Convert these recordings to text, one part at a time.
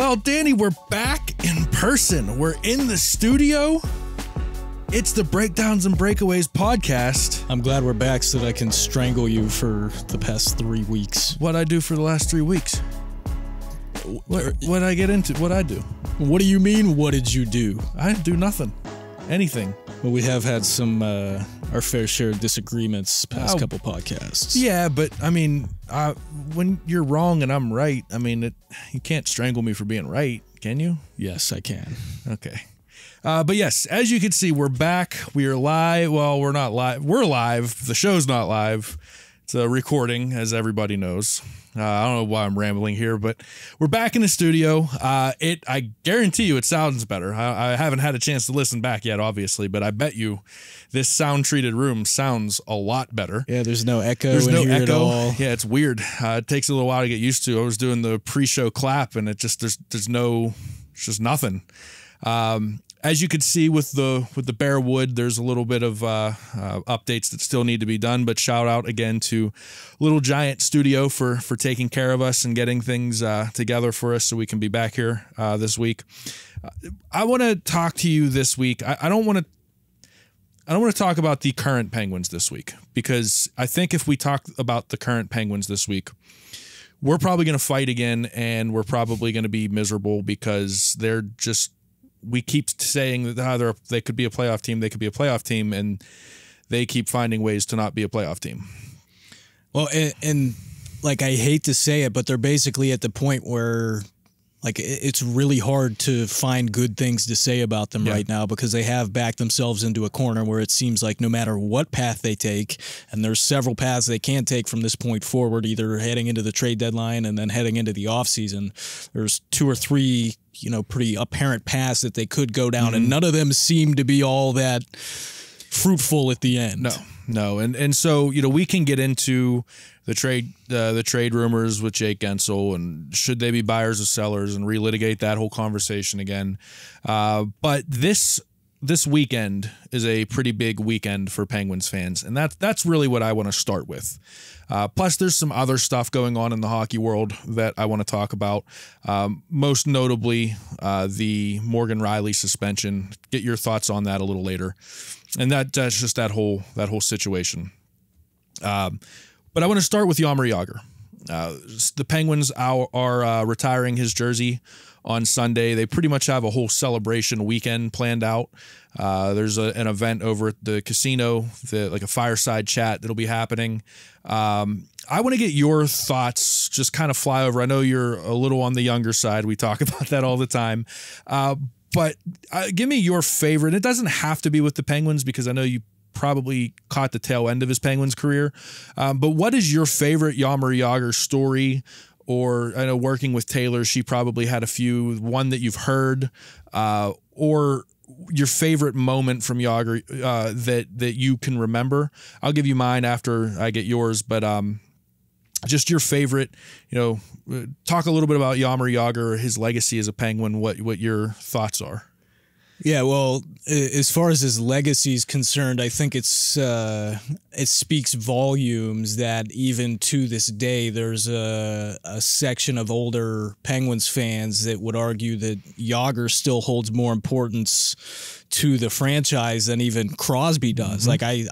Well, Danny, we're back in person. We're in the studio. It's the Breakdowns and Breakaways podcast. I'm glad we're back so that I can strangle you for the past 3 weeks. What'd I do for the last 3 weeks? What'd I get into? What'd I do? What do you mean, what did you do? I didn't do nothing. Anything. Well, we have had some, our fair share of disagreements past couple podcasts. Yeah, but, I mean, when you're wrong and I'm right, I mean, you can't strangle me for being right, can you? Yes, I can. Okay. But yes, as you can see, we're back. We are live. Well, we're not live. We're live. The show's not live. It's a recording, as everybody knows. I don't know why I'm rambling here, but we're back in the studio. I guarantee you it sounds better. I haven't had a chance to listen back yet, obviously, but I bet you this sound-treated room sounds a lot better. Yeah, there's no echo in here at all. Yeah, it's weird. It takes a little while to get used to. I was doing the pre-show clap, and it just it's just nothing. As you can see with the bare wood, there's a little bit of updates that still need to be done, but shout out again to Little Giant Studio for taking care of us and getting things together for us so we can be back here this week. I want to talk to you this week. I don't want to talk about the current Penguins this week, because I think if we talk about the current Penguins this week, we're probably going to fight again, and we're probably going to be miserable because they're just... We keep saying that they could be a playoff team, and they keep finding ways to not be a playoff team. Well, and like, I hate to say it, but they're basically at the point where, like, it's really hard to find good things to say about them right now, because they have backed themselves into a corner where it seems like no matter what path they take, and there's several paths they can take from this point forward, either heading into the trade deadline and then heading into the offseason, there's 2 or 3 pretty apparent paths that they could go down, and none of them seem to be all that fruitful at the end. No. And so, we can get into the trade rumors with Jake Gensel, and should they be buyers or sellers, and relitigate that whole conversation again. But this weekend is a pretty big weekend for Penguins fans, and that's really what I want to start with. Plus, there's some other stuff going on in the hockey world that I want to talk about. Most notably, the Morgan Rielly suspension. Get your thoughts on that a little later, and that's just that whole situation. But I want to start with Jaromir Jagr. The Penguins are retiring his jersey on Sunday. They pretty much have a whole celebration weekend planned out. There's an event over at the casino, like a fireside chat that'll be happening. I want to get your thoughts, just kind of fly over. I know you're a little on the younger side. We talk about that all the time. But give me your favorite. It doesn't have to be with the Penguins, because I know you probably caught the tail end of his Penguins career. But what is your favorite Jaromir Jagr story? Or I know working with Taylor, she probably had a few, one that you've heard, or your favorite moment from Jagr that you can remember. I'll give you mine after I get yours, but just your favorite, talk a little bit about Jaromir Jagr, his legacy as a Penguin, what your thoughts are. Yeah, well, as far as his legacy is concerned, I think it speaks volumes that even to this day, there's a section of older Penguins fans that would argue that Jagr still holds more importance to the franchise than even Crosby does. Like I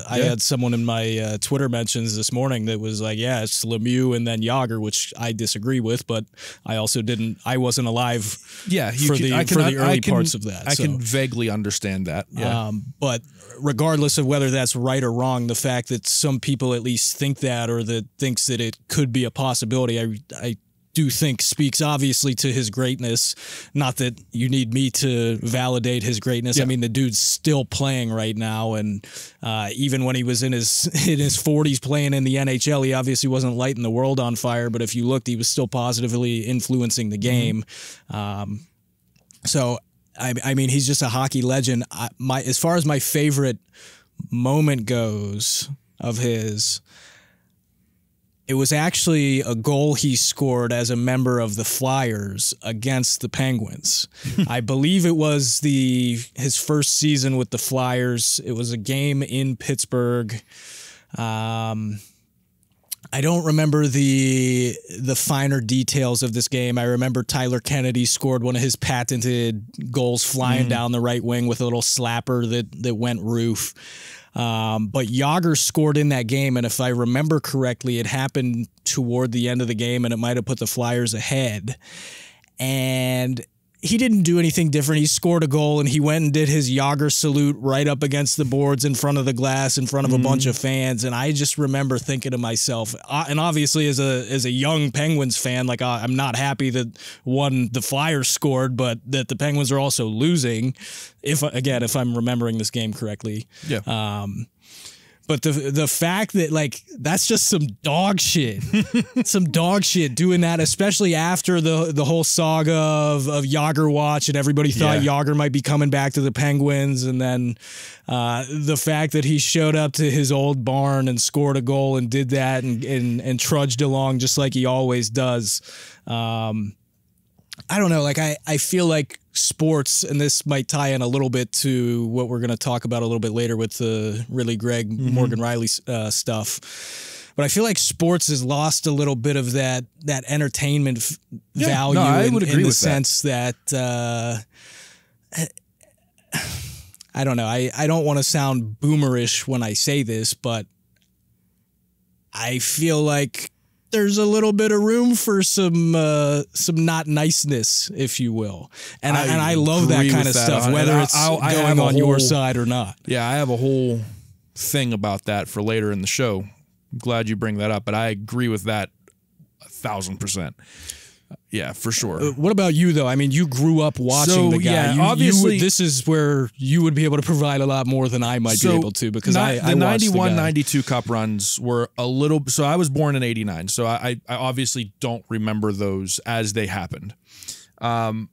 had someone in my Twitter mentions this morning that was like, yeah, it's Lemieux and then Jagr, which I disagree with, but I wasn't alive for the early parts of that. I can vaguely understand that. Yeah. But regardless of whether that's right or wrong, the fact that some people at least think that, or that thinks that it could be a possibility, I do think speaks obviously to his greatness. Not that you need me to validate his greatness. Yeah. I mean, the dude's still playing right now, and even when he was in his 40s playing in the NHL, he obviously wasn't lighting the world on fire, but if you looked, he was still positively influencing the game. So I mean, he's just a hockey legend. As far as my favorite moment goes of his, it was actually a goal he scored as a member of the Flyers against the Penguins. I believe it was his first season with the Flyers. It was a game in Pittsburgh. I don't remember the finer details of this game. I remember Tyler Kennedy scored one of his patented goals flying down the right wing with a little slapper that went roof. But Jagr scored in that game, and if I remember correctly, it happened toward the end of the game, and it might have put the Flyers ahead. And he didn't do anything different. He scored a goal, and he went and did his Jagr salute right up against the boards in front of the glass, in front of a bunch of fans. And I just remember thinking to myself, and obviously as a young Penguins fan, like I'm not happy that the Flyers scored, but that the Penguins are also losing. If I'm remembering this game correctly. Yeah. But the fact that, like, that's just some dog shit. Some dog shit doing that, especially after the whole saga of Jagr watch, and everybody thought Jagr might be coming back to the Penguins, and then the fact that he showed up to his old barn and scored a goal and did that and trudged along just like he always does. I don't know, like I feel like sports, and this might tie in a little bit to what we're going to talk about a little bit later with the really Greig, Morgan Rielly stuff. But I feel like sports has lost a little bit of that entertainment value. No, I would agree in the with sense that I don't know. I don't want to sound boomerish when I say this, but I feel like there's a little bit of room for some not niceness, if you will. And I love that kind of stuff, whether it's going on your side or not. Yeah, I have a whole thing about that for later in the show. I'm glad you bring that up, but I agree with that 1,000%. Yeah, for sure. What about you, though? I mean, you grew up watching the guy. Yeah, obviously, this is where you would be able to provide a lot more than I might be able to, because I the 91-92 Cup runs were a little. So I was born in '89, so I obviously don't remember those as they happened. I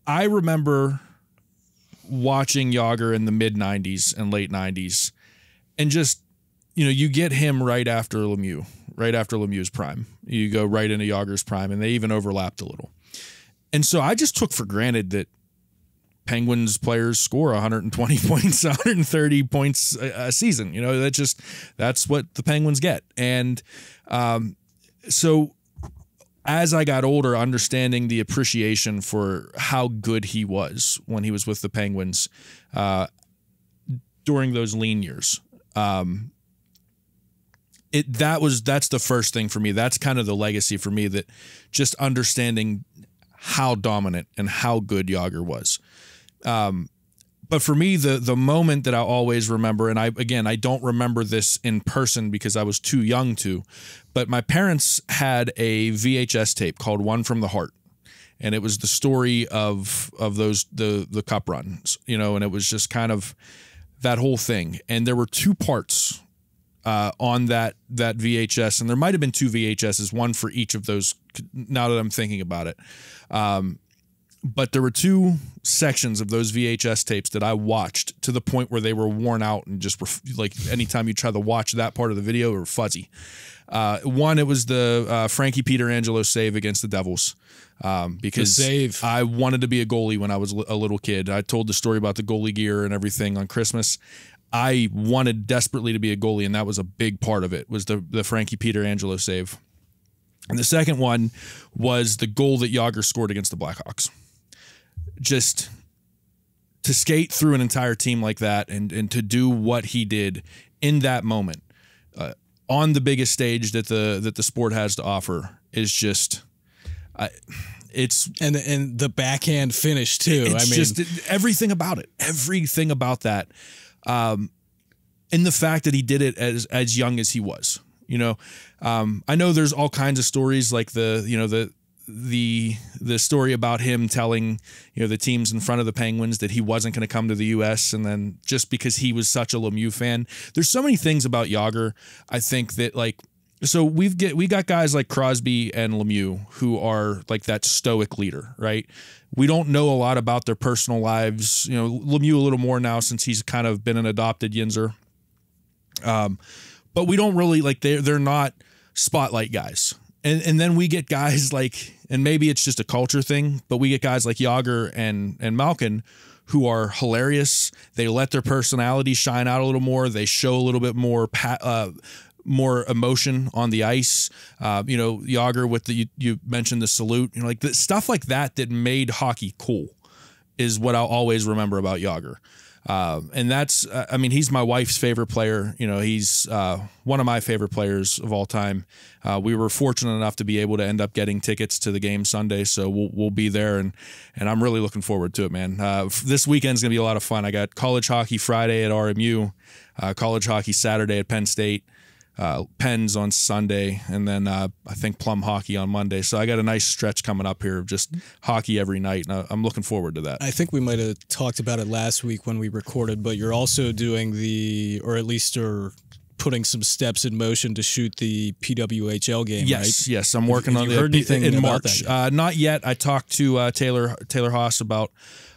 remember watching Jagr in the mid '90s and late '90s, and just, you get him right after Lemieux. Right after Lemieux's prime. You go right into Jagr's prime, and they even overlapped a little. And so I just took for granted that Penguins players score 120 points, 130 points a season. That's what the Penguins get. And so as I got older, understanding the appreciation for how good he was when he was with the Penguins during those lean years, that's the first thing for me. That's kind of the legacy for me, that just understanding how dominant and how good Jagr was. But for me, the moment that I always remember, and I don't remember this in person because I was too young to, but my parents had a VHS tape called One from the Heart. And it was the story of those the Cup runs, and it was just kind of that whole thing. And there were two parts on that VHS, and there might have been two VHSs, one for each of those, now that I'm thinking about it. But there were two sections of those VHS tapes that I watched to the point where they were worn out, and just like anytime you try to watch that part of the video, they were fuzzy. One, it was the Frankie Pietrangelo save against the Devils. Because I wanted to be a goalie when I was a little kid. I told the story about the goalie gear and everything on Christmas. I wanted desperately to be a goalie, and that was a big part of it, was the Frankie Pietrangelo save. And the second one was the goal that Jagr scored against the Blackhawks. Just to skate through an entire team like that, and to do what he did in that moment on the biggest stage that the sport has to offer is just it's and the backhand finish too. It's just everything about it, everything about that. And the fact that he did it as young as he was, I know there's all kinds of stories, like the story about him telling, the teams in front of the Penguins that he wasn't going to come to the U.S. And then just because he was such a Lemieux fan, there's so many things about Jagr. I think that, so we got guys like Crosby and Lemieux who are like that stoic leader, right? We don't know a lot about their personal lives. Lemieux a little more now since he's kind of been an adopted Yinzer. But we don't really, they're not spotlight guys. And then we get guys like, and maybe it's just a culture thing, but we get guys like Jagr and Malkin who are hilarious. They let their personality shine out a little more. They show a little bit more more emotion on the ice. Jagr with you mentioned the salute, like the stuff like that made hockey cool is what I'll always remember about Jagr. And that's, he's my wife's favorite player. He's one of my favorite players of all time. We were fortunate enough to be able to end up getting tickets to the game Sunday, so we'll be there, and I'm really looking forward to it, man. This weekend's gonna be a lot of fun. I got college hockey Friday at RMU, college hockey Saturday at Penn State, Pens on Sunday, and then I think Plum hockey on Monday. So I got a nice stretch coming up here of just hockey every night, and I'm looking forward to that. I think we might have talked about it last week when we recorded, but you're also doing or putting some steps in motion to shoot the PWHL game, right? Yes, I'm working on it in March. Not yet. I talked to Taylor Haas about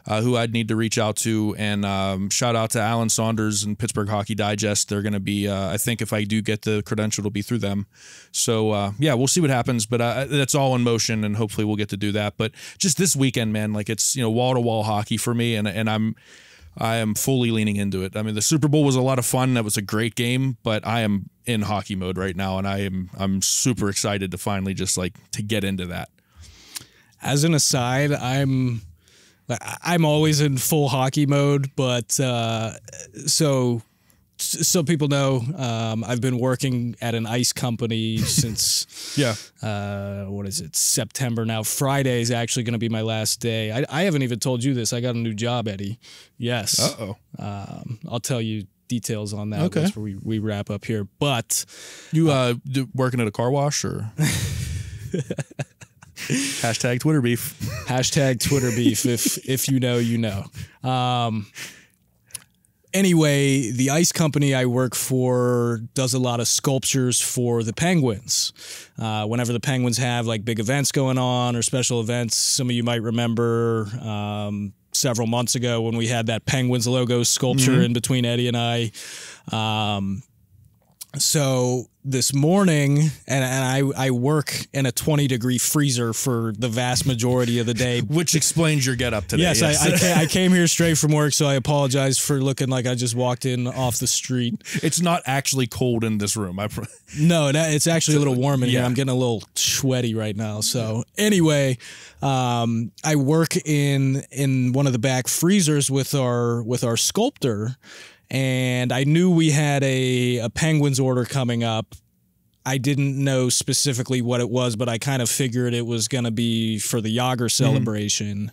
who I'd need to reach out to, and shout out to Alan Saunders and Pittsburgh Hockey Digest. They're going to be, I think if I do get the credential, it'll be through them. So we'll see what happens, but that's all in motion, and hopefully we'll get to do that. But just this weekend, man, like it's wall-to-wall hockey for me, and I am fully leaning into it. I mean, the Super Bowl was a lot of fun. That was a great game, but I am in hockey mode right now, and I'm super excited to finally just to get into that. As an aside, I'm always in full hockey mode, but so people know I've been working at an ice company since September now. Friday is actually going to be my last day. I haven't even told you this. I got a new job, Eddie. Yes. I'll tell you details on that once we wrap up here. But you working at a car wash or? Hashtag Twitter beef. Hashtag Twitter beef. If you know, you know. Anyway, the ice company I work for does a lot of sculptures for the Penguins. Whenever the Penguins have big events going on or special events, some of you might remember several months ago when we had that Penguins logo sculpture in between Eddie and I. So this morning, and I work in a 20-degree freezer for the vast majority of the day. Which explains your getup today. Yes. I came here straight from work, so I apologize for looking like I just walked in off the street. It's not actually cold in this room. No, it's actually a little warm in here. I'm getting a little sweaty right now. So anyway, I work in one of the back freezers with our sculptor. And I knew we had a Penguins order coming up. I didn't know specifically what it was, but I kind of figured it was going to be for the Jagr celebration.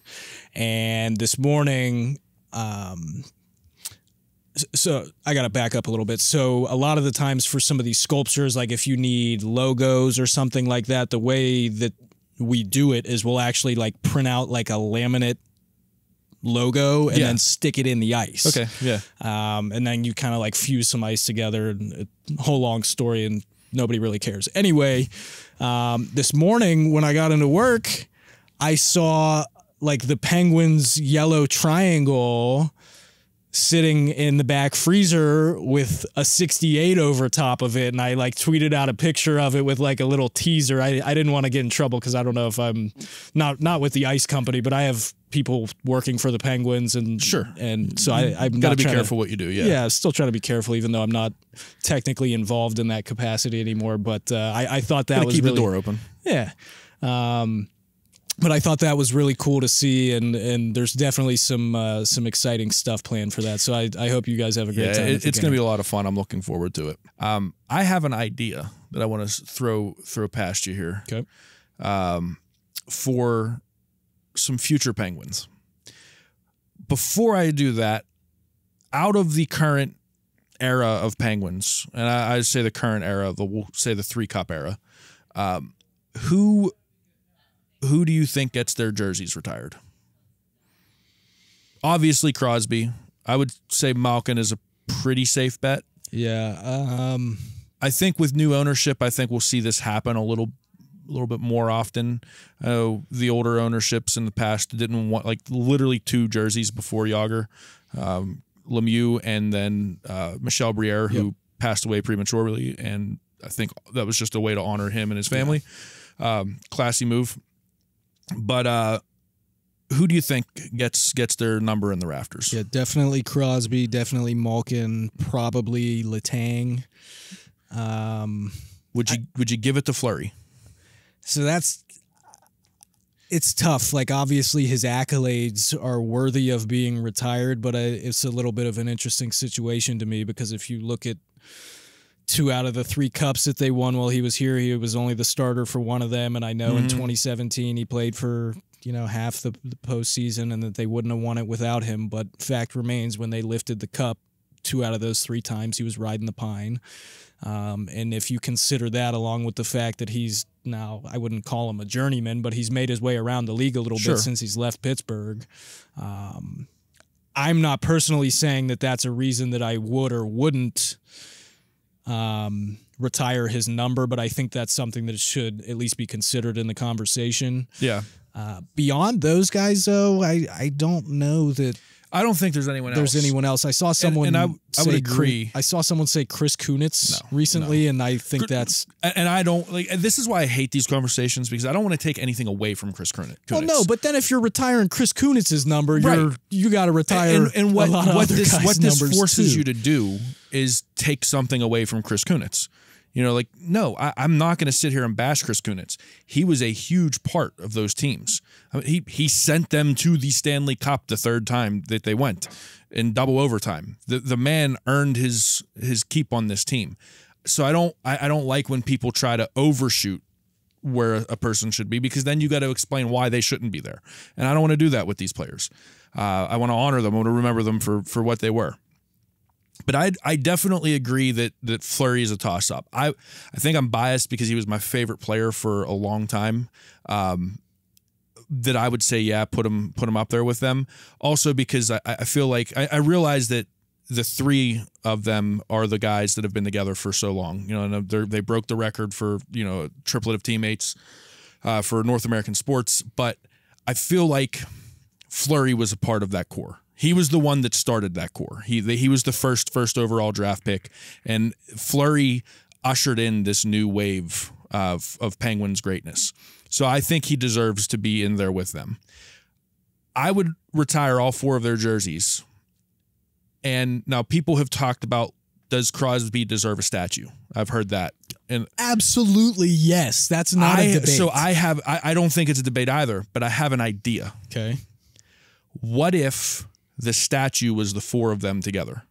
And this morning, so I got to back up a little bit. So a lot of the times for some of these sculptures, if you need logos or something like that, the way that we do it is we'll actually print out a laminate logo and then stick it in the ice. Okay, yeah. And then you kind of fuse some ice together, and a whole long story, and nobody really cares. Anyway, this morning when I got into work, I saw the Penguins yellow triangle sitting in the back freezer with a 68 over top of it, and I tweeted out a picture of it with a little teaser. I didn't want to get in trouble because I don't know if I'm not with the ice company, but I have people working for the Penguins, and so I'm got to be careful what you do. Yeah, still trying to be careful, even though I'm not technically involved in that capacity anymore. But I thought that was keep really, the door open. Yeah. But I thought that was really cool to see, and there's definitely some exciting stuff planned for that. So I hope you guys have a great time. It's going to be a lot of fun. I'm looking forward to it. I have an idea that I want to throw past you here. Okay. For some future Penguins. Before I do that, out of the current era of Penguins, and I say the current era, we'll say the 3-Cup era, who do you think gets their jerseys retired? Obviously Crosby. I would say Malkin is a pretty safe bet. Yeah. I think with new ownership, I think we'll see this happen a little bit more often. The older ownerships in the past didn't want literally 2 jerseys before Jagr, Lemieux and then Michel Briere, who passed away prematurely, and I think that was just a way to honor him and his family. Classy move. But who do you think gets their number in the rafters? Yeah, definitely Crosby, definitely Malkin, probably Letang. Would you give it to Fleury? So it's tough. Like, obviously his accolades are worthy of being retired, but it's a little bit of an interesting situation to me, because if you look at 2 out of the 3 cups that they won while he was here, he was only the starter for one of them. And I know in 2017 he played for, half the postseason, and that they wouldn't have won it without him. But fact remains, when they lifted the cup 2 out of those 3 times, he was riding the pine. And if you consider that, along with the fact that he's now, I wouldn't call him a journeyman, but he's made his way around the league a little bit since he's left Pittsburgh. I'm not personally saying that that's a reason that I would or wouldn't retire his number, but I think that's something that should at least be considered in the conversation. Yeah. Beyond those guys, though, I don't know that. I don't think there's anyone else. I saw someone. And I would agree. I saw someone say Chris Kunitz recently, and I think that's. And I don't like. This is why I hate these conversations, because I don't want to take anything away from Chris Kunitz. Well, no, but then if you're retiring Chris Kunitz's number, you got to retire. And what this forces too. you to do is take something away from Chris Kunitz. No, I'm not going to sit here and bash Chris Kunitz. He was a huge part of those teams. I mean, he sent them to the Stanley Cup the 3rd time that they went in double overtime. The man earned his keep on this team. So I don't like when people try to overshoot where a person should be, because then you got to explain why they shouldn't be there. And I don't want to do that with these players. I want to honor them. I want to remember them for what they were. But I definitely agree that Fleury is a toss-up. I think I'm biased because he was my favorite player for a long time. That I would say, put him up there with them. Also because I feel like I realize that the 3 of them are the guys that have been together for so long. And they broke the record for a triplet of teammates for North American sports. But I feel like Fleury was a part of that core. He was the one that started that core. He was the first overall draft pick, and Fleury ushered in this new wave of Penguins greatness. So I think he deserves to be in there with them. I would retire all 4 of their jerseys. And now people have talked about, does Crosby deserve a statue? I've heard that. And absolutely yes. That's not a debate. So I don't think it's a debate either, but I have an idea. Okay. What if the statue was the 4 of them together?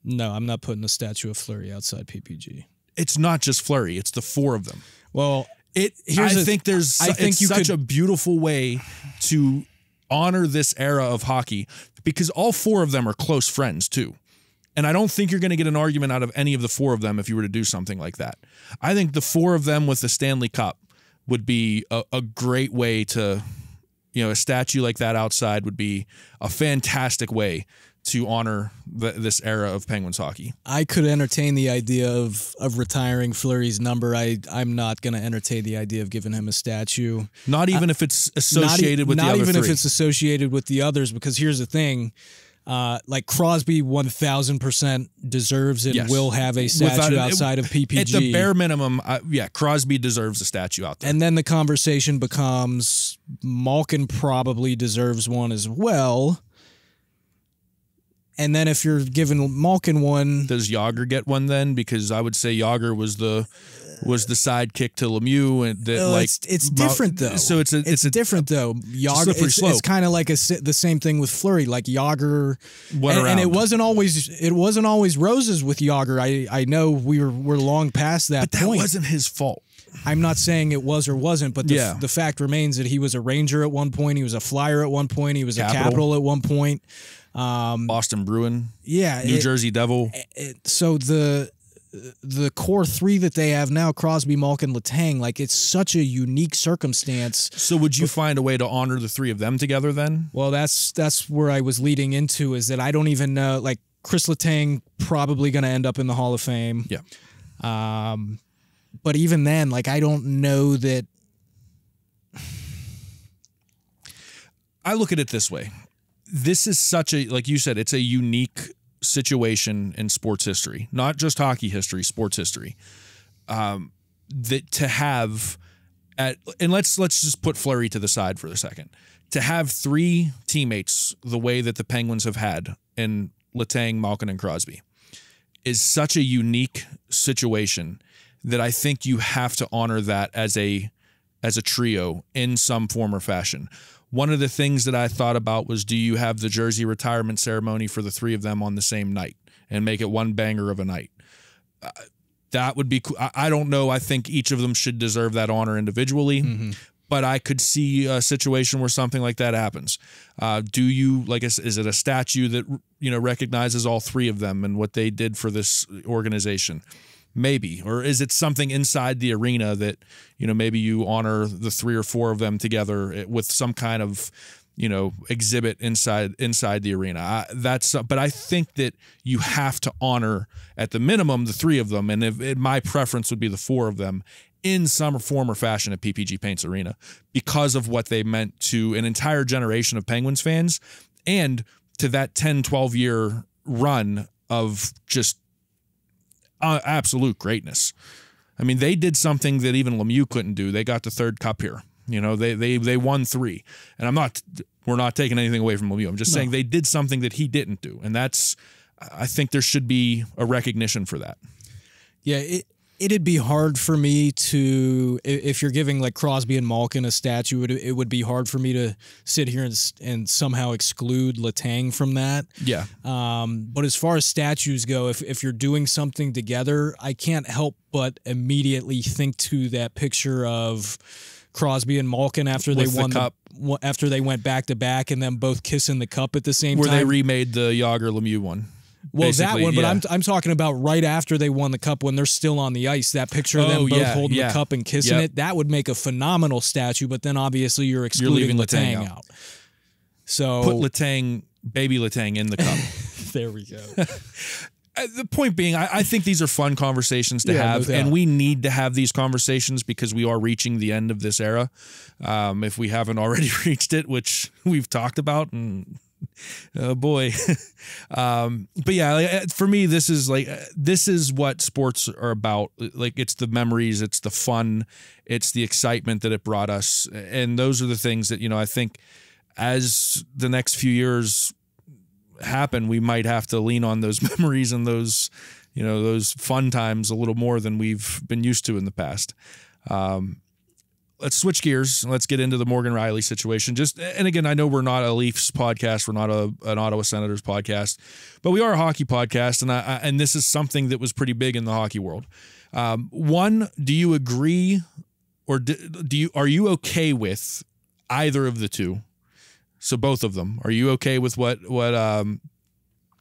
No, I'm not putting a statue of Fleury outside PPG. It's not just Fleury; it's the 4 of them. Well, I think it's such a beautiful way to honor this era of hockey, because all 4 of them are close friends too. And I don't think you're going to get an argument out of any of the 4 of them if you were to do something like that. I think the 4 of them with the Stanley Cup would be a great way to. A statue like that outside would be a fantastic way to honor this era of Penguins hockey. I could entertain the idea of retiring Fleury's number. I'm not going to entertain the idea of giving him a statue. Not even if it's associated with the other 3. Not even if it's associated with the others, because here's the thing. Like Crosby 1000% deserves and will have a statue outside of PPG. At the bare minimum, Crosby deserves a statue out there. And then the conversation becomes Malkin probably deserves one as well. And then if you're giving Malkin one, does Jagr get one then? Because I would say Jagr was the sidekick to Lemieux, and it's different though. So it's different though. Jagr, it's kind of like the same thing with Fleury. Like Jagr, and it wasn't always roses with Jagr. I know we're long past that. But that point. wasn't his fault. I'm not saying it was or wasn't, but the fact remains that he was a Ranger at one point. He was a Flyer at one point. He was a Capital at one point. Boston Bruin. Yeah. New Jersey Devil. So the core 3 that they have now, Crosby, Malkin, Letang, like it's such a unique circumstance. So would you find a way to honor the 3 of them together then? Well, that's where I was leading into, is that I don't even know, like Chris Letang probably going to end up in the Hall of Fame. Yeah. But even then, like I don't know that. I look at it this way. This is such a, like you said, it's a unique situation in sports history, not just hockey history, sports history. That to have and let's just put Fleury to the side for a second. To have 3 teammates the way that the Penguins have had in Letang, Malkin, and Crosby is such a unique situation that I think you have to honor that as a trio in some form or fashion. One of the things that I thought about was, do you have the jersey retirement ceremony for the three of them on the same night and make it one banger of a night? That would be cool. I don't know. I think each of them should deserve that honor individually, but I could see a situation where something like that happens. Do you, like, is it a statue that, recognizes all three of them and what they did for this organization? Maybe. Or is it something inside the arena that, maybe you honor the three or four of them together with some kind of, exhibit inside the arena? But I think that you have to honor at the minimum the three of them, and my preference would be the four of them in some form or fashion at PPG Paints Arena, because of what they meant to an entire generation of Penguins fans and to that 10, 12-year run of just absolute greatness. I mean, they did something that even Lemieux couldn't do. They got the third cup here. They won three. And we're not taking anything away from Lemieux. I'm just saying they did something that he didn't do. And I think there should be a recognition for that. Yeah, it'd be hard for me to, if you're giving like Crosby and Malkin a statue, it would be hard for me to sit here and somehow exclude Letang from that. Yeah. But as far as statues go, if you're doing something together, I can't help but immediately think to that picture of Crosby and Malkin after they won the cup, after they went back to back and then both kissing the cup at the same time. Where they remade the Jagr Lemieux one. Well, that one, but I'm talking about right after they won the cup when they're still on the ice. That picture of them both holding the cup and kissing it, that would make a phenomenal statue, but then obviously you're excluding Letang out. So put baby Letang in the cup. There we go. The point being, I think these are fun conversations to have, and we need to have these conversations because we are reaching the end of this era. If we haven't already reached it, which we've talked about, and oh boy. But yeah, for me, this is what sports are about. Like, it's the memories, it's the fun, it's the excitement that it brought us. And those are the things that, I think as the next few years happen, we might have to lean on those memories and those fun times a little more than we've been used to in the past. Let's switch gears. Let's get into the Morgan Rielly situation. And again, I know we're not a Leafs podcast. We're not an Ottawa Senators podcast, but we are a hockey podcast. And this is something that was pretty big in the hockey world. One, do you agree, or are you okay with either of the two? So both of them. Are you okay with what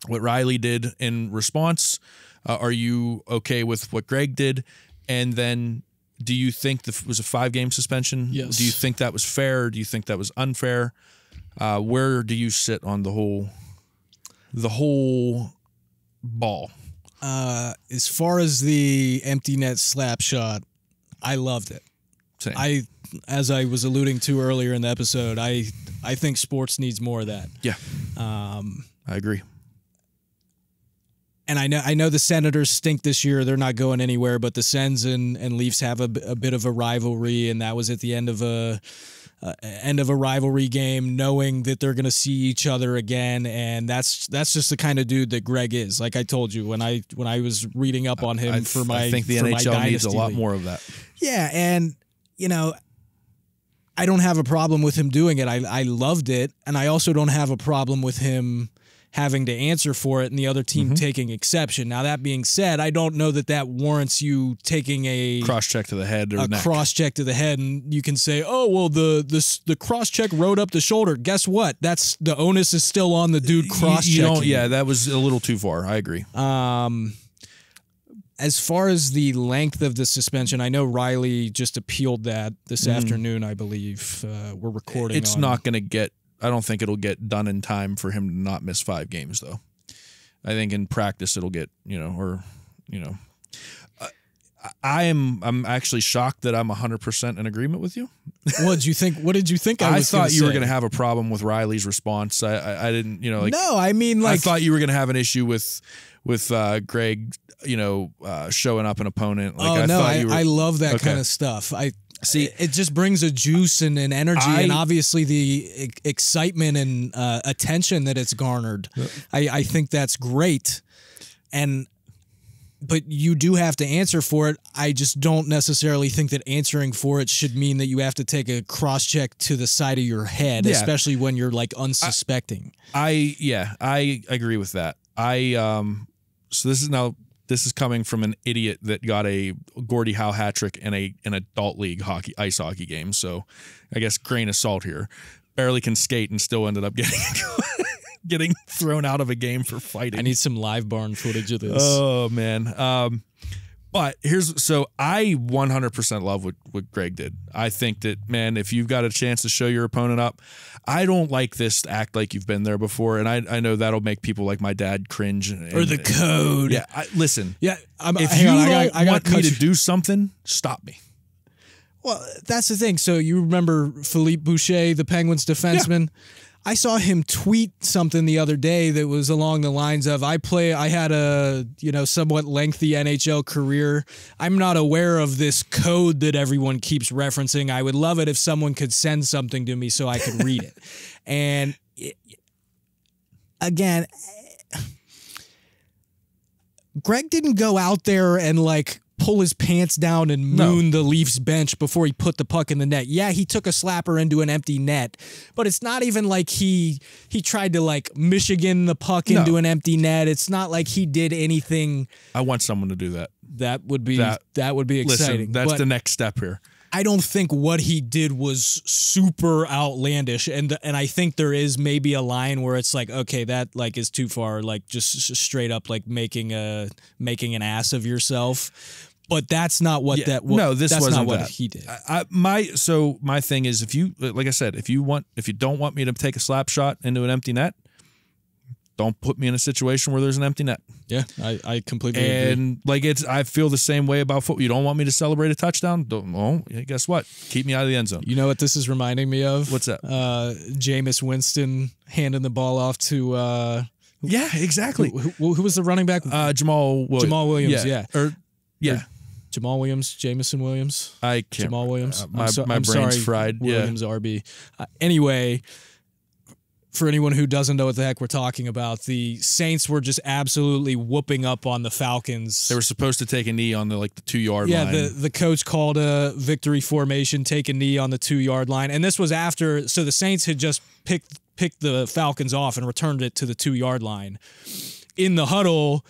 Rielly did in response? Are you okay with what Greig did? And then, do you think was a 5-game suspension? Yes. Do you think that was fair? Do you think that was unfair? Where do you sit on the whole ball? As far as the empty net slap shot, I loved it. Same. As I was alluding to earlier in the episode, I think sports needs more of that. Yeah. I agree. And I know the Senators stink this year. They're not going anywhere, but the Sens and Leafs have a bit of a rivalry, and that was at the end of a rivalry game, knowing that they're going to see each other again, and that's just the kind of dude that Greig is. Like I told you when I was reading up on him I think the NHL needs a lot more of that. Yeah, and I don't have a problem with him doing it. I loved it, and I also don't have a problem with him having to answer for it and the other team taking exception. Now, that being said, I don't know that warrants you taking a cross-check to the head or neck. Cross-check to the head, and you can say, oh, well, the cross-check rode up the shoulder. Guess what? The onus is still on the dude cross-checking. Yeah, that was a little too far. I agree. As far as the length of the suspension, I know Rielly just appealed that this afternoon, I believe. We're recording. It's not going to get. I don't think it'll get done in time for him to not miss 5 games, though. I think in practice it'll get, I'm actually shocked that I'm 100% in agreement with you. What did you think? I thought you were going to have a problem with Rielly's response. I didn't, No, I mean, I thought you were going to have an issue with Greig, showing up an opponent. I love that kind of stuff. See, it just brings a juice and an energy, and obviously the excitement and attention that it's garnered. I think that's great, and but you do have to answer for it. I just don't necessarily think that answering for it should mean that you have to take a cross check to the side of your head, especially when you're like unsuspecting. I agree with that. So this is coming from an idiot that got a Gordie Howe hat trick in an adult league ice hockey game. So I guess grain of salt here. Barely can skate and still ended up getting thrown out of a game for fighting. I need some live barn footage of this. Oh man. But so I 100% love what Greig did. I think that, man, if you've got a chance to show your opponent up, I don't like this to act like you've been there before. And I know that'll make people like my dad cringe. Or the code. Yeah. Listen. Yeah. If you don't want me to do something, stop me. Well, that's the thing. So you remember Philippe Boucher, the Penguins defenseman? Yeah. I saw him tweet something the other day that was along the lines of, I had a, somewhat lengthy NHL career. I'm not aware of this code that everyone keeps referencing. I would love it if someone could send something to me so I could read it. And again, Greig didn't go out there and pull his pants down and moon the Leafs bench before he put the puck in the net. Yeah, he took a slapper into an empty net, but it's not even like he tried to Michigan the puck into an empty net. It's not like he did anything. I want someone to do that. That would be exciting. Listen, that's the next step here. I don't think what he did was super outlandish, and I think there is maybe a line where it's okay, that is too far, just straight up making an ass of yourself. But that's not what this wasn't not what that. He did. My thing is, if you, like I said, if you don't want me to take a slap shot into an empty net, don't put me in a situation where there's an empty net. Yeah, I completely agree. And I feel the same way about football. You don't want me to celebrate a touchdown? Guess what? Keep me out of the end zone. You know what this is reminding me of? What's that? Jameis Winston handing the ball off to. Yeah, exactly. Who was the running back? Jamal Williams. Jamal Williams. Yeah. Jamal Williams, Jamison Williams. I can't. Jamal Williams. My brain's fried. Williams RB. Anyway, for anyone who doesn't know what the heck we're talking about, the Saints were just absolutely whooping up on the Falcons. They were supposed to take a knee on the 2-yard line. Yeah, the coach called a victory formation, take a knee on the 2-yard line, and this was after. So the Saints had just picked the Falcons off and returned it to the 2-yard line. In the huddle,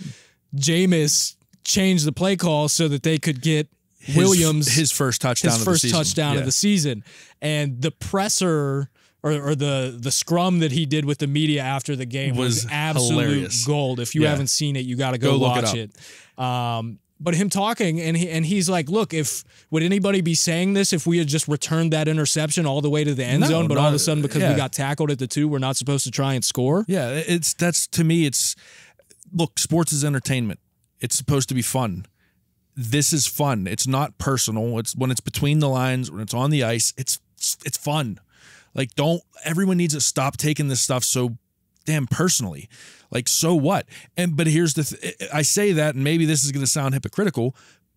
Jameis changed the play call so that they could get Williams his first touchdown of the season. And the presser or the scrum that he did with the media after the game was absolute hilarious. Gold. If you haven't seen it, you got to go watch it. But him talking and he's like, look, would anybody be saying this if we had just returned that interception all the way to the end zone, but all of a sudden because we got tackled at the 2, we're not supposed to try and score? Yeah, look, sports is entertainment. It's supposed to be fun. This is fun. It's not personal. It's when it's between the lines, when it's on the ice, it's fun. Everyone needs to stop taking this stuff so damn personally. So what? But here's I say that, and maybe this is going to sound hypocritical,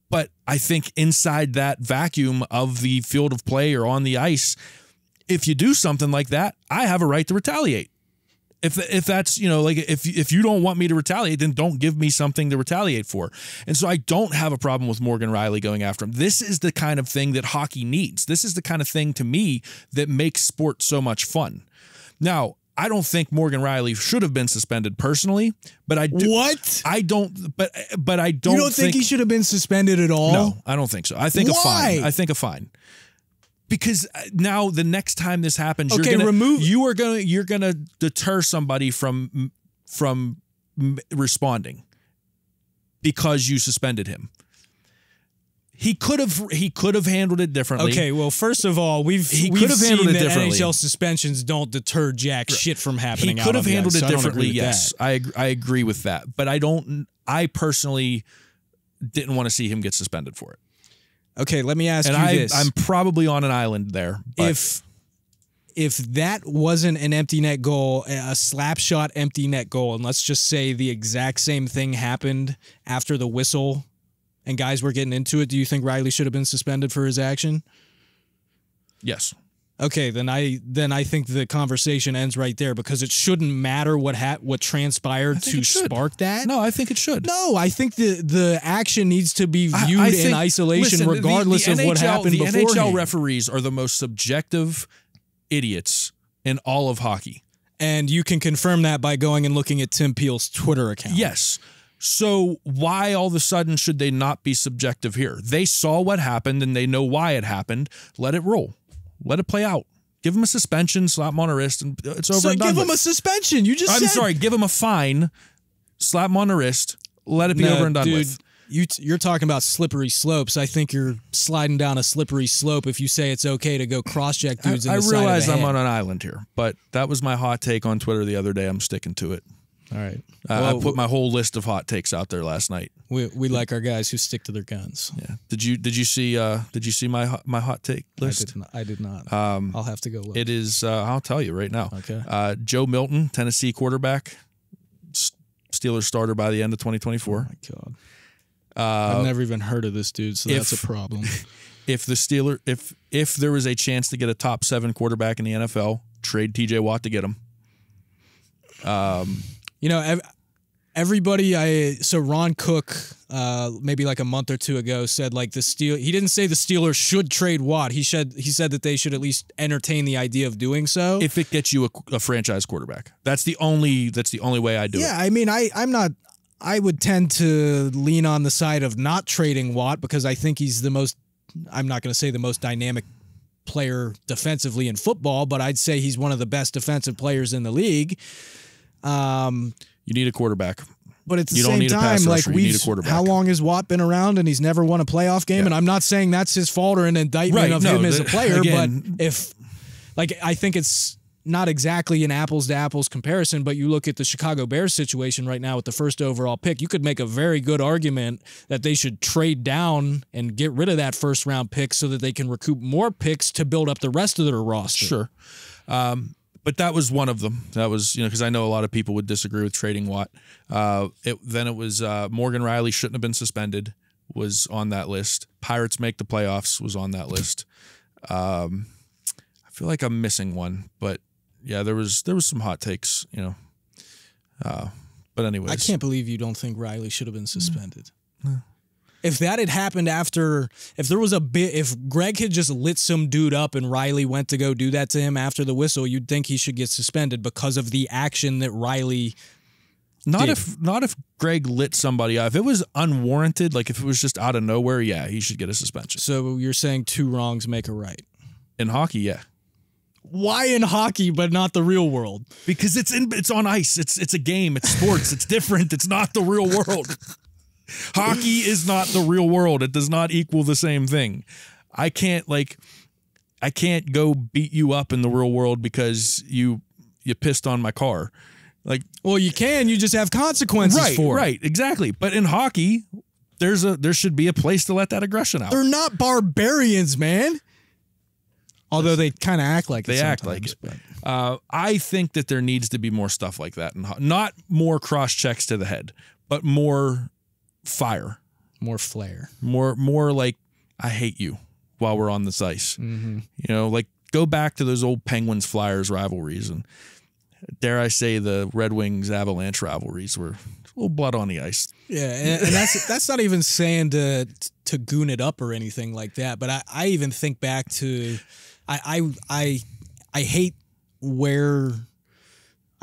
but I think inside that vacuum of the field of play or on the ice, if you do something like that, I have a right to retaliate. If that's, if you don't want me to retaliate, then don't give me something to retaliate for. And so I don't have a problem with Morgan Rielly going after him. This is the kind of thing that hockey needs. This is the kind of thing, to me, that makes sport so much fun. Now, I don't think Morgan Rielly should have been suspended personally, but I do. What? I don't. But I don't. You don't think he should have been suspended at all? No, I don't think so. I think a fine. I think a fine. Because now the next time this happens, you're gonna deter somebody from responding because you suspended him. He could have handled it differently. Okay, well, first of all, we've seen that NHL suspensions don't deter jack shit from happening. He could have handled it differently. Yes, I agree with that, but I personally didn't want to see him get suspended for it. Okay, let me ask you this. I'm probably on an island there. But if that wasn't an empty net goal, a slap shot empty net goal, and let's just say the exact same thing happened after the whistle and guys were getting into it, do you think Rielly should have been suspended for his action? Yes. Okay, then I think the conversation ends right there, because it shouldn't matter what transpired to spark that. No, I think it should. No, I think the action needs to be viewed in isolation, regardless of what happened beforehand. The NHL referees are the most subjective idiots in all of hockey. And you can confirm that by going and looking at Tim Peel's Twitter account. Yes. So why all of a sudden should they not be subjective here? They saw what happened and they know why it happened. Let it roll. Let it play out. Give him a suspension, slap him on the wrist, and it's over and done. So give him a suspension. You just I'm sorry, give him a fine, slap him on the wrist, let it be over and done with. You're talking about slippery slopes. I think you're sliding down a slippery slope if you say it's okay to go cross-check dudes in the side of the head. I realize I'm on an island here, but that was my hot take on Twitter the other day. I'm sticking to it. All right. I put my whole list of hot takes out there last night. We like our guys who stick to their guns. Yeah. Did you see my hot take list? I did not. I'll have to go look. It is. I'll tell you right now. Okay. Joe Milton, Tennessee quarterback, Steelers starter by the end of 2024. Oh my God. I've never even heard of this dude, so that's a problem. If there was a chance to get a top 7 quarterback in the NFL, trade TJ Watt to get him. Everybody, so Ron Cook, maybe like a month or two ago, said like he didn't say the Steelers should trade Watt. He said that they should at least entertain the idea of doing so. If it gets you a franchise quarterback, that's the only way I do it. Yeah, I mean, I would tend to lean on the side of not trading Watt, because I think he's I'm not going to say the most dynamic player defensively in football, but I'd say he's one of the best defensive players in the league. You need a quarterback. But at the same time, like, how long has Watt been around and he's never won a playoff game? Yeah. And I'm not saying that's his fault or an indictment of him as a player, but I think it's not exactly an apples to apples comparison, but you look at the Chicago Bears situation right now with the first overall pick, you could make a very good argument that they should trade down and get rid of that first round pick so that they can recoup more picks to build up the rest of their roster. Sure. But that was one of them. That was, because I know a lot of people would disagree with trading Watt. Then it was Morgan Rielly shouldn't have been suspended, was on that list. Pirates make the playoffs was on that list. I feel like I'm missing one, but yeah, there was some hot takes, But anyways, I can't believe you don't think Rielly should have been suspended. No. If that had happened if Greig had just lit some dude up and Rielly went to go do that to him after the whistle, you'd think he should get suspended because of the action that Rielly did. If Greig lit somebody up. If it was unwarranted, like if it was just out of nowhere, yeah, he should get a suspension. So you're saying 2 wrongs make a right? In hockey, yeah. Why in hockey but not the real world? Because it's on ice. It's a game. It's sports. It's different. It's not the real world. Hockey is not the real world. It does not equal the same thing. I can't go beat you up in the real world because you pissed on my car. Well, you can. You just have consequences for it. Right, exactly. But in hockey, there should be a place to let that aggression out. They're not barbarians, man. Although they kind of act like it. They act like it. I think that there needs to be more stuff like that. Not more cross checks to the head, but more fire. More flair. More like, I hate you while we're on this ice. Mm-hmm. Go back to those old Penguins-Flyers rivalries, and dare I say the Red Wings-Avalanche rivalries were a little blood on the ice. Yeah, and that's not even saying to goon it up or anything like that, but I even think back to... I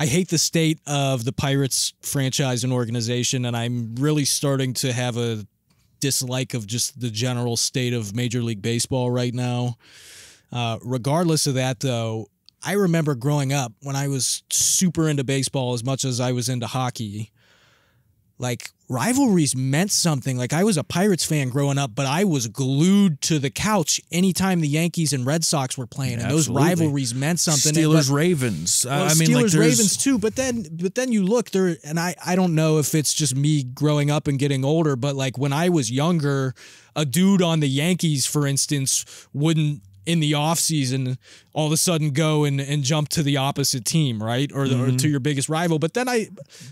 hate the state of the Pirates franchise and organization, and I'm really starting to have a dislike of just the general state of Major League Baseball right now. Regardless of that, though, I remember growing up when I was super into baseball as much as I was into hockey. Rivalries meant something. I was a Pirates fan growing up, but I was glued to the couch anytime the Yankees and Red Sox were playing, and those rivalries meant something. Steelers-Ravens. Ravens too, but then you look there, and I don't know if it's just me growing up and getting older, but when I was younger, a dude on the Yankees, for instance, wouldn't in the offseason all of a sudden go and jump to the opposite team, right? Or to your biggest rival. But then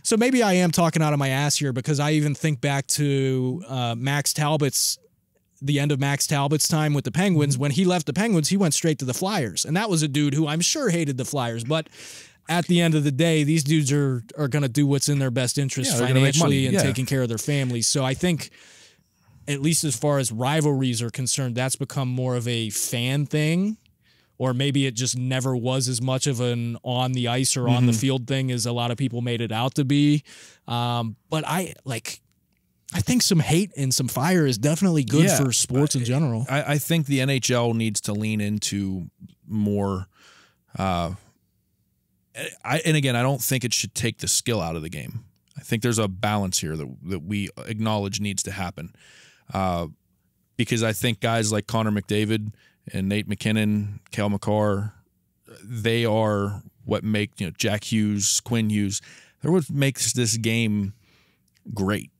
so maybe I am talking out of my ass here, because I even think back to Max Talbot's the end of Max Talbot's time with the Penguins. When he left the Penguins, he went straight to the Flyers. And that was a dude who I'm sure hated the Flyers. But at the end of the day, these dudes are going to do what's in their best interest financially and taking care of their families. So I think, at least as far as rivalries are concerned, that's become more of a fan thing. Or maybe it just never was as much of an on the ice or on the field thing as a lot of people made it out to be. But I think some hate and some fire is definitely good for sports in general. I think the NHL needs to lean into more. And again, I don't think it should take the skill out of the game. I think there's a balance here that we acknowledge needs to happen. Because I think guys like Connor McDavid and Nate McKinnon, Cale Makar, they are what make, Jack Hughes, Quinn Hughes, they're what makes this game great.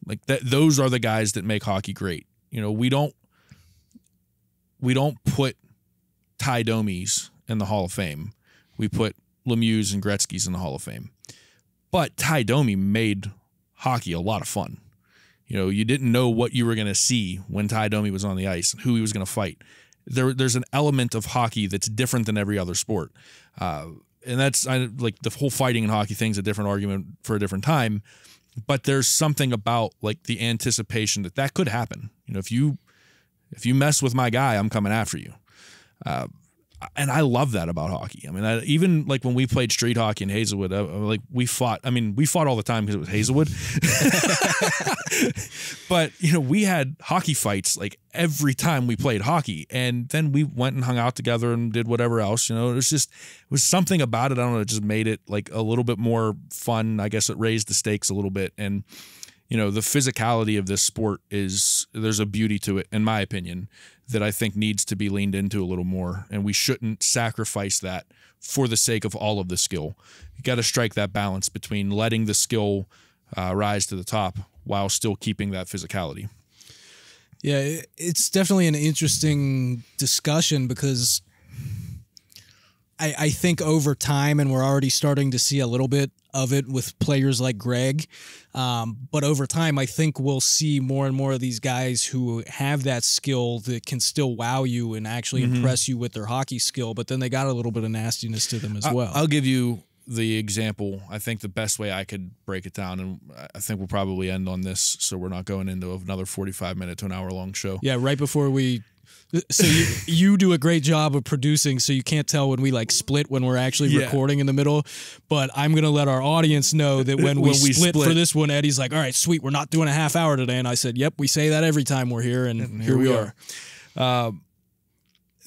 Like that, those are the guys that make hockey great. We don't put Ty Domies in the Hall of Fame. We put Lemieux and Gretzky's in the Hall of Fame. But Ty Domi made hockey a lot of fun. You didn't know what you were going to see when Ty Domi was on the ice and who he was going to fight. There's an element of hockey that's different than every other sport. And that's like the whole fighting in hockey thing's a different argument for a different time. But there's something about like the anticipation that could happen. If you mess with my guy, I'm coming after you. And I love that about hockey. I mean, even like when we played street hockey in Hazelwood, we fought. I mean, we fought all the time because it was Hazelwood. But we had hockey fights like every time we played hockey, and then we went and hung out together and did whatever else. It was something about it. I don't know. It just made it like a little bit more fun. I guess it raised the stakes a little bit, and the physicality of this sport there's a beauty to it, in my opinion, that I think needs to be leaned into a little more, and we shouldn't sacrifice that for the sake of all of the skill. You got to strike that balance between letting the skill rise to the top while still keeping that physicality. Yeah, it's definitely an interesting discussion because I think over time, and we're already starting to see a little bit of it with players like Greig, but over time, I think we'll see more and more of these guys who have that skill that can still wow you and actually impress you with their hockey skill, but then they got a little bit of nastiness to them as well. I'll give you the example. I think the best way I could break it down, and I think we'll probably end on this so we're not going into another 45-minute to an hour-long show. Yeah, right before we... So you do a great job of producing, so you can't tell when we like split when we're actually recording in the middle. But I'm going to let our audience know that when we split for this one, Eddie's like, all right, sweet, we're not doing a half hour today. And I said, yep, we say that every time we're here, and here we are.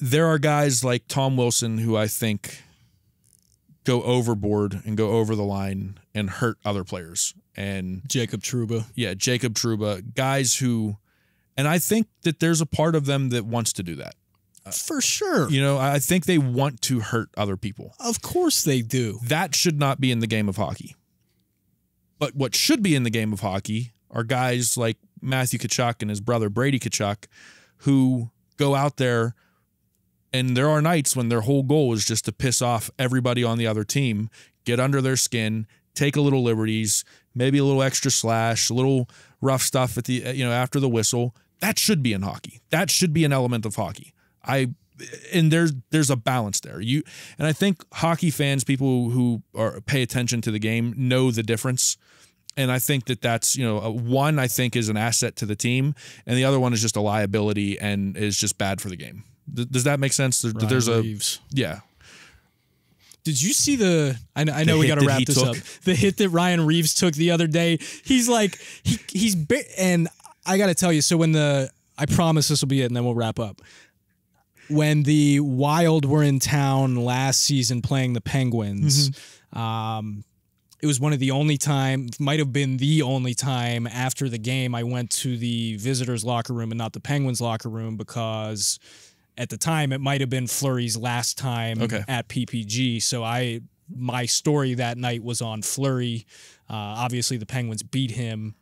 There are guys like Tom Wilson who I think go overboard and go over the line and hurt other players. And Jacob Trouba. Yeah, Jacob Trouba. Guys who... And I think that there's a part of them that wants to do that. For sure. I think they want to hurt other people. Of course they do. That should not be in the game of hockey. But what should be in the game of hockey are guys like Matthew Tkachuk and his brother Brady Tkachuk who go out there, and there are nights when their whole goal is just to piss off everybody on the other team, get under their skin, take a little liberties, maybe a little extra slash, a little rough stuff at the after the whistle. That should be in hockey. That should be an element of hockey. And there's a balance there. And I think hockey fans, people who pay attention to the game, know the difference. And I think that's one I think is an asset to the team, and the other one is just a liability and is just bad for the game. Does that make sense? There's Reeves. Yeah. Did you see I know we got to wrap this up. The hit that Ryan Reeves took the other day. He's like, and I got to tell you, so I promise this will be it and then we'll wrap up. When the Wild were in town last season playing the Penguins, it was one of the only might have been the only time after the game I went to the visitors' locker room and not the Penguins' locker room because at the time it might have been Fleury's last time at PPG. So my story that night was on Fleury. Obviously the Penguins beat him.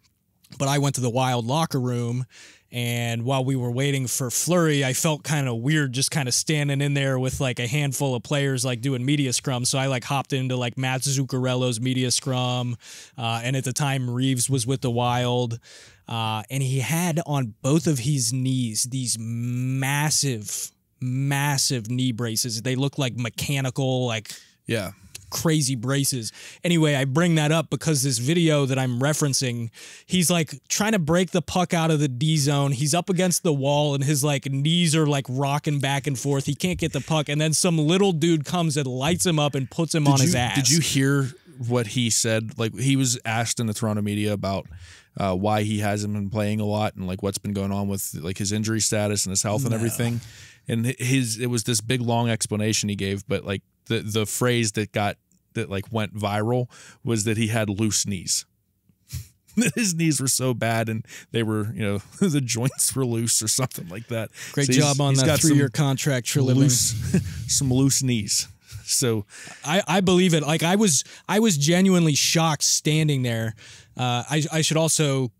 But I went to the Wild locker room, and while we were waiting for Fleury, I felt kind of weird just kind of standing in there with like a handful of players like doing media scrum. So I like hopped into like Matt Zuccarello's media scrum. And at the time, Reeves was with the Wild. And he had on both of his knees these massive knee braces. They look like mechanical, like crazy braces. Anyway, I bring that up because this video that I'm referencing, he's like trying to break the puck out of the D zone. He's up against the wall and his like knees are like rocking back and forth. He can't get the puck. And then some little dude comes and lights him up and puts him on his ass. Did you hear what he said? Like, he was asked in the Toronto media about why he hasn't been playing a lot and like what's been going on with like his injury status and his health and everything. And it was this big long explanation he gave, but like the phrase that went viral was that he had loose knees. His knees were so bad and they were, the joints were loose or something like that. Great job on that 3-year contract for living. Some loose knees. So I believe it. Like I was genuinely shocked standing there. I should also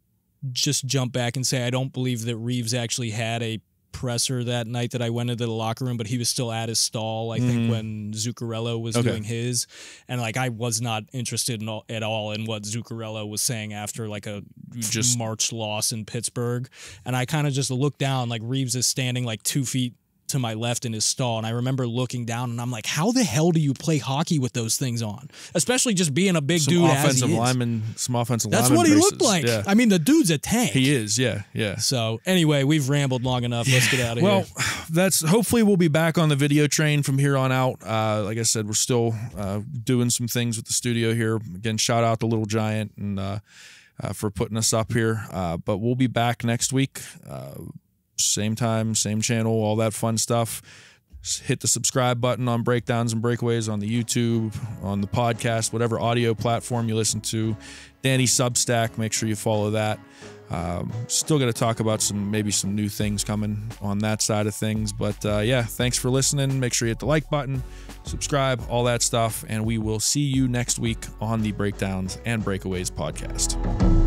just jump back and say I don't believe that Reeves actually had a presser that night that I went into the locker room, but he was still at his stall, I think, when Zuccarello was doing his. And like I was not interested at all in what Zuccarello was saying after like a March loss in Pittsburgh. And I kind of just looked down, like Reeves is standing like 2 feet to my left in his stall, and I remember looking down and I'm like, how the hell do you play hockey with those things on? Especially just being a big dude some offensive lineman That's what he looked like. Yeah. I mean, the dude's a tank. He is, yeah. So anyway, we've rambled long enough. Let's get out of here. Well, hopefully we'll be back on the video train from here on out. Like I said, we're still doing some things with the studio here. Again, shout out to Little Giant and for putting us up here. But we'll be back next week. Same time, same channel, all that fun stuff. Hit the subscribe button on Breakdowns and Breakaways on the YouTube, on the podcast, whatever audio platform you listen to. Danny Substack, make sure you follow that. Still got to talk about maybe some new things coming on that side of things. But thanks for listening. Make sure you hit the like button, subscribe, all that stuff. And we will see you next week on the Breakdowns and Breakaways podcast.